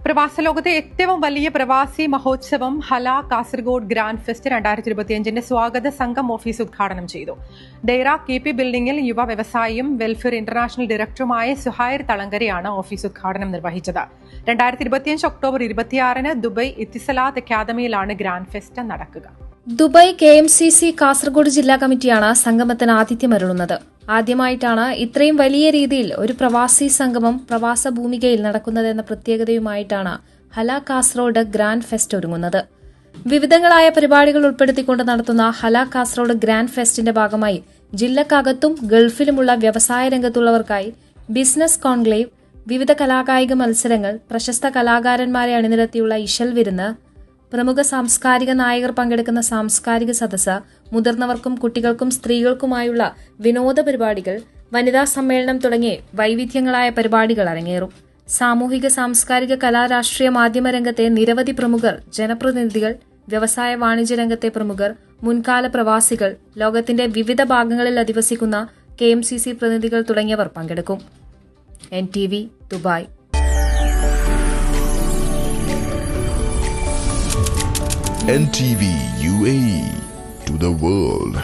പ്രവാസ ലോകത്തെ ഏറ്റവും വലിയ പ്രവാസി മഹോത്സവം ഹല കാസർഗോഡ് ഗ്രാൻഡ് ഫെസ്റ്റ് 2025 സ്വാഗത സംഘം ഓഫീസ് ഉദ്ഘാടനം ചെയ്തു. ഡെയ്റ KP ബിൽഡിംഗിൽ യുവ വ്യവസായിയും വെൽഫെയർ ഇന്റർനാഷണൽ ഡയറക്ടറുമായ സുഹൈർ തളങ്കരയാണ് ഓഫീസ് ഉദ്ഘാടനം നിർവഹിച്ചത്. 2025 ഒക്ടോബർ 26 ദുബായ് ഇത്തിസലാത്ത് അക്കാദമിയിലാണ് ഗ്രാൻഡ് ഫെസ്റ്റ് നടക്കുക. ദുബായ് KMCC കാസർഗോഡ് ജില്ലാ കമ്മിറ്റിയാണ് സംഗമത്തിന് ആതിഥ്യമരുളുന്നത്. ആദ്യമായിട്ടാണ് ഇത്രയും വലിയ രീതിയിൽ ഒരു പ്രവാസി സംഗമം പ്രവാസ ഭൂമികയിൽ നടക്കുന്നതെന്ന പ്രത്യേകതയുമായിട്ടാണ് ഹല കാസർഗോഡ് ഗ്രാൻഡ് ഫെസ്റ്റ് ഒരുങ്ങുന്നത്. വിവിധങ്ങളായ പരിപാടികൾ ഉൾപ്പെടുത്തിക്കൊണ്ട് നടത്തുന്ന ഹല കാസർഗോഡ് ഗ്രാൻഡ് ഫെസ്റ്റിന്റെ ഭാഗമായി ജില്ലക്കകത്തും ഗൾഫിലുമുള്ള വ്യവസായ രംഗത്തുള്ളവർക്കായി ബിസിനസ് കോൺക്ലേവ്, വിവിധ കലാകായിക മത്സരങ്ങൾ, പ്രശസ്ത കലാകാരന്മാരെ അണിനിരത്തിയുള്ള ഇശൽ വിരുന്ന്, പ്രമുഖ സാംസ്കാരിക നായകർ പങ്കെടുക്കുന്ന സാംസ്കാരിക സദസ്സ്, മുതിർന്നവർക്കും കുട്ടികൾക്കും സ്ത്രീകൾക്കുമായുള്ള വിനോദ പരിപാടികൾ, വനിതാ സമ്മേളനം തുടങ്ങിയ വൈവിധ്യങ്ങളായ പരിപാടികൾ അരങ്ങേറും. സാമൂഹിക സാംസ്കാരിക കലാരാഷ്ട്രീയ മാധ്യമ രംഗത്തെ നിരവധി പ്രമുഖർ, ജനപ്രതിനിധികൾ, വ്യവസായ വാണിജ്യ രംഗത്തെ പ്രമുഖർ, മുൻകാല പ്രവാസികൾ, ലോകത്തിന്റെ വിവിധ ഭാഗങ്ങളിൽ അധിവസിക്കുന്ന KMCC പ്രതിനിധികൾ തുടങ്ങിയവർ പങ്കെടുക്കും. NTV Dubai. NTV UAE to the world.